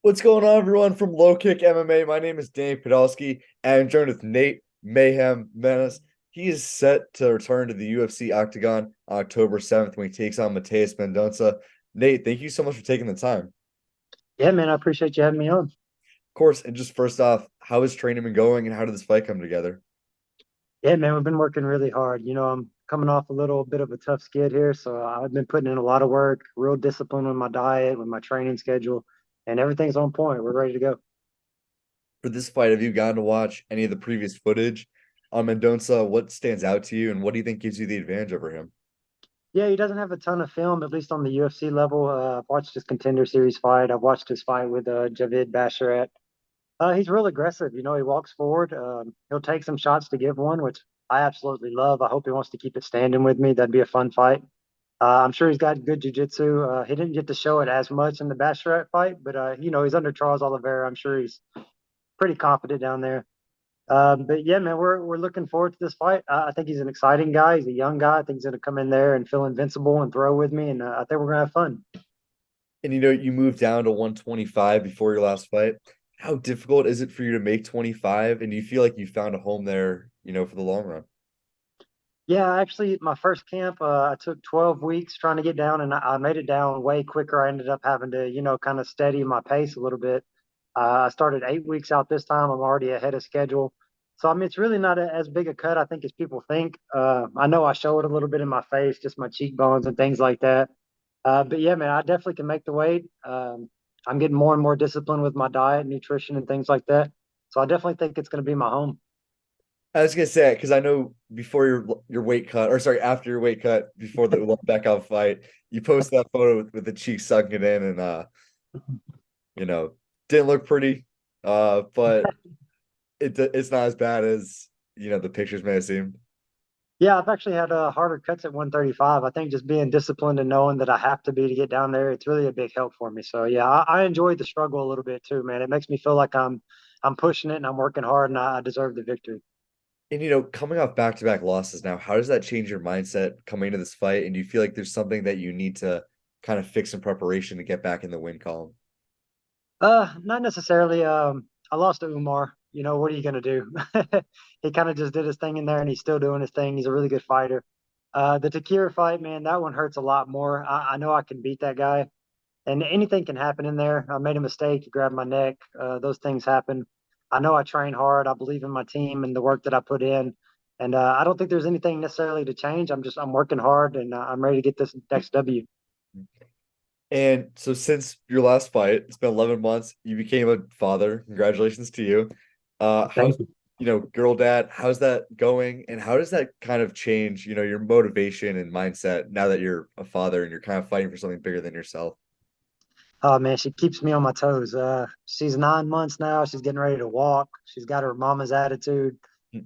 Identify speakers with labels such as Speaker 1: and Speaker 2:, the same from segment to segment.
Speaker 1: What's going on, everyone, from LowKick MMA? My name is Dane Podolsky, and I'm joined with Nate Mayhem Maness. He is set to return to the UFC Octagon on October 7th when he takes on Mateus Mendonca. Nate, thank you so much for taking the time. Of
Speaker 2: Yeah, man, I appreciate you having me on.
Speaker 1: course, and just first off, how has training been going and how did this fight come together?
Speaker 2: Yeah, man, we've been working really hard. I'm coming off a little bit of a tough skid here, so I've been putting in a lot of work, real discipline with my diet, with my training schedule, and everything's on point. We're ready to go.
Speaker 1: For this fight, have you gotten to watch any of the previous footage on Mendonca? What stands out to you, and what do you think gives you the advantage over him?
Speaker 2: Yeah, he doesn't have a ton of film, at least on the UFC level. I've watched his contender series fight. I've watched his fight with Javid Basharat. He's real aggressive. He walks forward. He'll take some shots to give one, which I absolutely love. I hope he wants to keep it standing with me. That'd be a fun fight. I'm sure he's got good jujitsu. He didn't get to show it as much in the Basharat fight, but he's under Charles Oliveira. I'm sure he's pretty confident down there. But yeah, man, we're looking forward to this fight. I think he's an exciting guy. He's a young guy. I think he's going to come in there and feel invincible and throw with me, and I think we're going to have fun.
Speaker 1: And you moved down to 125 before your last fight. How difficult is it for you to make 25? And do you feel like you found a home there, for the long run?
Speaker 2: Yeah, actually, my first camp, I took 12 weeks trying to get down, and I made it down way quicker. I ended up having to, kind of steady my pace a little bit. I started 8 weeks out this time. I'm already ahead of schedule. So, I mean, it's really not as big a cut, I think, as people think. I know I show it a little bit in my face, just my cheekbones and things like that. But yeah, man, I definitely can make the weight. I'm getting more and more disciplined with my diet, nutrition, and things like that. So, I definitely think it's going to be my home.
Speaker 1: I was gonna say because I know before your weight cut, or sorry, after your weight cut, before the back out fight, you posted that photo with the cheeks sunken in, and you know, didn't look pretty. But it's not as bad as the pictures may have seemed.
Speaker 2: Yeah, I've actually had harder cuts at 135. I think just being disciplined and knowing that I have to be to get down there, it's really a big help for me. So yeah, I enjoyed the struggle a little bit too, man. It makes me feel like I'm pushing it and I'm working hard and I deserve the victory.
Speaker 1: And coming off back-to-back losses now, how does that change your mindset coming into this fight? And do you feel like there's something that you need to kind of fix in preparation to get back in the win column?
Speaker 2: Not necessarily. I lost to Umar. What are you gonna do? He kind of just did his thing in there and he's still doing his thing. He's a really good fighter. The Takira fight, man, that one hurts a lot more. I know I can beat that guy. And anything can happen in there. I made a mistake, he grabbed my neck. Those things happen. I know I train hard. I believe in my team and the work that I put in. And I don't think there's anything necessarily to change. I'm working hard and I'm ready to get this next W.
Speaker 1: And so since your last fight, it's been 11 months, you became a father. Congratulations to you. How's,
Speaker 2: Thank you.
Speaker 1: girl dad, how's that going? And how does that kind of change, your motivation and mindset now that you're a father and you're kind of fighting for something bigger than yourself?
Speaker 2: Oh man, she keeps me on my toes. She's 9 months now. She's getting ready to walk. She's got her mama's attitude.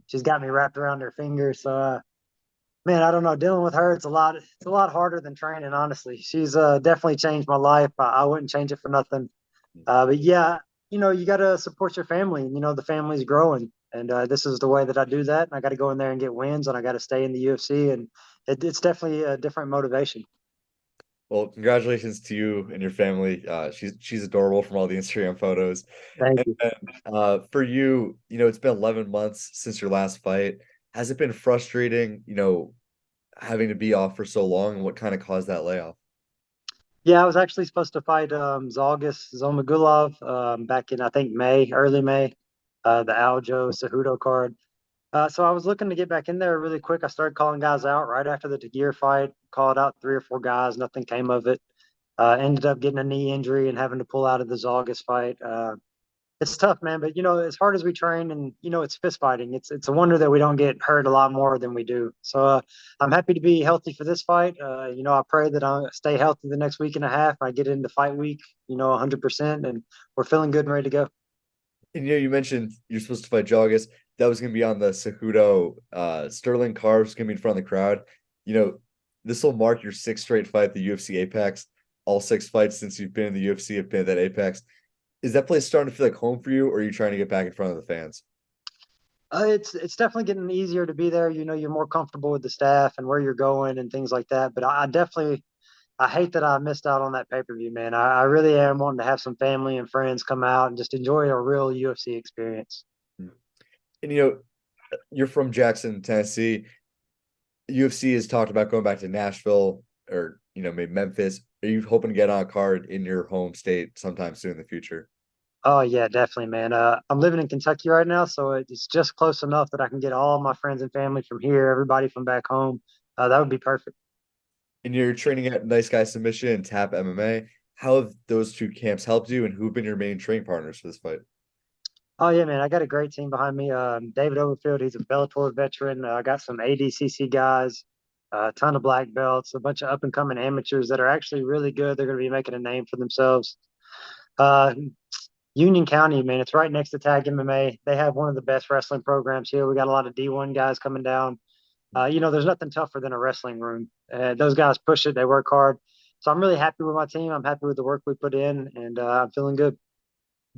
Speaker 2: She's got me wrapped around her finger. So man, I don't know. Dealing with her, it's a lot harder than training, honestly. She's definitely changed my life. I wouldn't change it for nothing. But yeah, you got to support your family. The family's growing, and this is the way that I do that. And I got to go in there and get wins, and I got to stay in the UFC, and it's definitely a different motivation.
Speaker 1: Well, congratulations to you and your family. She's adorable from all the Instagram photos.
Speaker 2: Thank
Speaker 1: And
Speaker 2: you.
Speaker 1: then, for you, it's been 11 months since your last fight. Has it been frustrating, having to be off for so long, and what kind of caused that layoff?
Speaker 2: Yeah, I was actually supposed to fight Zalgis Zomagulov back in I think May, early May, the Aljo Cejudo card. So I was looking to get back in there really quick. I started calling guys out right after the Tagir fight. Called out three or four guys. Nothing came of it. Ended up getting a knee injury and having to pull out of the Zalgis fight. It's tough, man. But as hard as we train, and it's fist fighting. It's a wonder that we don't get hurt a lot more than we do. So I'm happy to be healthy for this fight. I pray that I stay healthy the next week and a half. I get into fight week, 100%, and we're feeling good and ready to go.
Speaker 1: And you mentioned you're supposed to fight Jogas. That was going to be on the Cejudo. Sterling Carv's going to be in front of the crowd. You know, this will mark your sixth straight fight at the UFC Apex. All six fights since you've been in the UFC have been at that Apex. Is that place starting to feel like home for you, or are you trying to get back in front of the fans?
Speaker 2: It's definitely getting easier to be there. You're more comfortable with the staff and where you're going and things like that. But I definitely I hate that I missed out on that pay-per-view, man. I really am wanting to have some family and friends come out and just enjoy a real UFC experience.
Speaker 1: And you're from Jackson, Tennessee. UFC has talked about going back to Nashville or maybe Memphis. Are you hoping to get on a card in your home state sometime soon in the future?
Speaker 2: Oh yeah, definitely, man. I'm living in Kentucky right now, so it's just close enough that I can get all my friends and family from here, everybody from back home. That would be perfect.
Speaker 1: And you're training at Nice Guy Submission and Tap MMA. How have those two camps helped you, and who've been your main training partners for this fight?
Speaker 2: Oh yeah, man. I got a great team behind me. David Overfield, he's a Bellator veteran. I got some ADCC guys, a ton of black belts, a bunch of up and coming amateurs that are actually really good. They're going to be making a name for themselves. Uh, Union County, man, it's right next to Tag MMA. They have one of the best wrestling programs here. We got a lot of D1 guys coming down. There's nothing tougher than a wrestling room. Those guys push it, they work hard. So I'm really happy with my team. I'm happy with the work we put in, and I'm feeling good.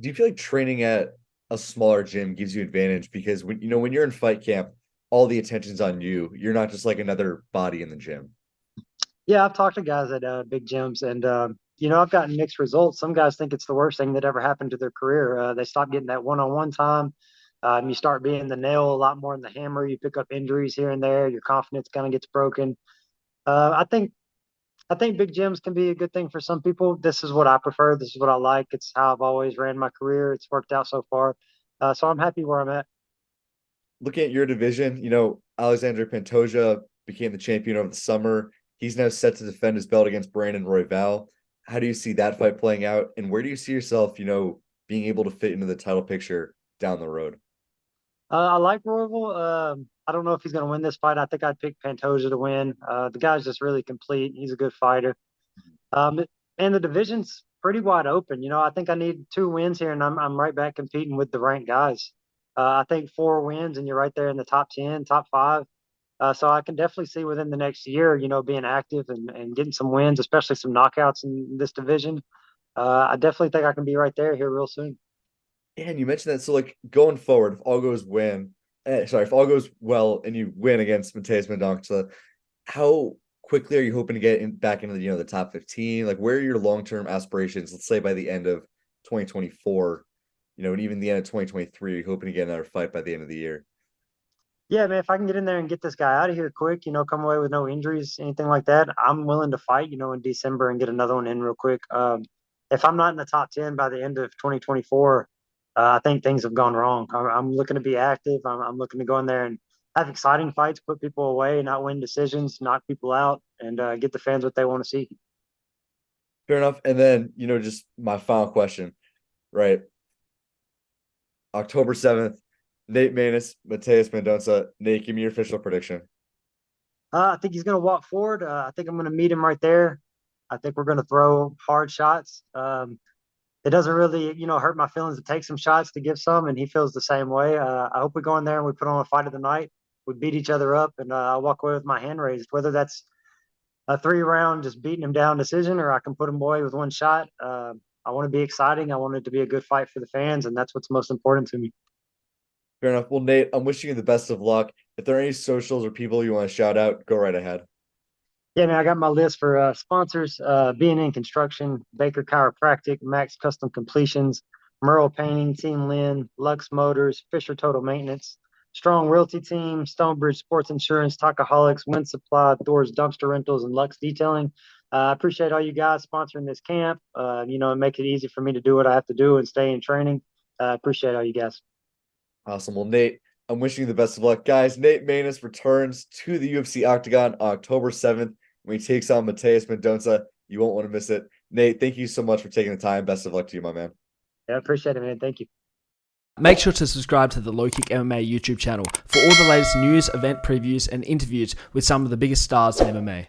Speaker 1: Do you feel like training at a smaller gym gives you advantage because when you're in fight camp, all the attention's on you. You're not just like another body in the gym.
Speaker 2: Yeah, I've talked to guys at big gyms, and I've gotten mixed results. Some guys think it's the worst thing that ever happened to their career. They stop getting that one-on-one time. You start being the nail a lot more than the hammer. You pick up injuries here and there. Your confidence kind of gets broken. I think big gyms can be a good thing for some people. This is what I prefer. This is what I like. It's how I've always ran my career. It's worked out so far. So I'm happy where I'm at.
Speaker 1: Looking at your division, Alexander Pantoja became the champion over the summer. He's now set to defend his belt against Brandon Royval. How do you see that fight playing out? And where do you see yourself, being able to fit into the title picture down the road?
Speaker 2: I like Royval. I don't know if he's going to win this fight. I think I'd pick Pantoja to win. The guy's just really complete. He's a good fighter. And the division's pretty wide open. I think I need 2 wins here, and I'm right back competing with the ranked guys. I think 4 wins, and you're right there in the top 10, top five. So I can definitely see within the next year, being active and getting some wins, especially some knockouts in this division. I definitely think I can be right there here real soon.
Speaker 1: And you mentioned that. So, like going forward, if all goes well and you win against Mateus Mendonca, how quickly are you hoping to get back into the top 15? Like, where are your long-term aspirations? Let's say by the end of 2024, and even the end of 2023, you're hoping to get another fight by the end of the year.
Speaker 2: Yeah, man, if I can get in there and get this guy out of here quick, come away with no injuries, anything like that, I'm willing to fight, in December and get another one in real quick. If I'm not in the top 10 by the end of 2024, I think things have gone wrong. I'm looking to be active. I'm looking to go in there and have exciting fights, put people away, not win decisions, knock people out, and get the fans what they want to see.
Speaker 1: Fair enough. And then, just my final question, right? October 7th, Nate Maness, Mateus Mendonca. Nate, give me your official prediction.
Speaker 2: I think he's going to walk forward. I think I'm going to meet him right there. I think we're going to throw hard shots. It doesn't really, hurt my feelings to take some shots to give some, and he feels the same way. I hope we go in there and we put on a fight of the night. We beat each other up, and I walk away with my hand raised. Whether that's a 3-round just beating him down decision, or I can put him away with one shot. I want to be exciting. I want it to be a good fight for the fans, and that's what's most important to me.
Speaker 1: Fair enough. Well, Nate, I'm wishing you the best of luck. If there are any socials or people you want to shout out, go right ahead.
Speaker 2: Yeah, man, I got my list for sponsors, B&N Construction, Baker Chiropractic, Max Custom Completions, Merle Painting, Team Lynn, Lux Motors, Fisher Total Maintenance, Strong Realty Team, Stonebridge Sports Insurance, Talkaholics, Wind Supply, Thor's Dumpster Rentals, and Lux Detailing. I appreciate all you guys sponsoring this camp, and make it easy for me to do what I have to do and stay in training. Appreciate all you guys.
Speaker 1: Awesome. Well, Nate, I'm wishing you the best of luck. Guys, Nate Maness returns to the UFC Octagon on October 7th when he takes on Mateus Mendonca. You won't want to miss it. Nate, thank you so much for taking the time. Best of luck to you, my man.
Speaker 2: Yeah, I appreciate it, man. Thank you.
Speaker 3: Make sure to subscribe to the LowKick MMA YouTube channel for all the latest news, event previews, and interviews with some of the biggest stars in MMA.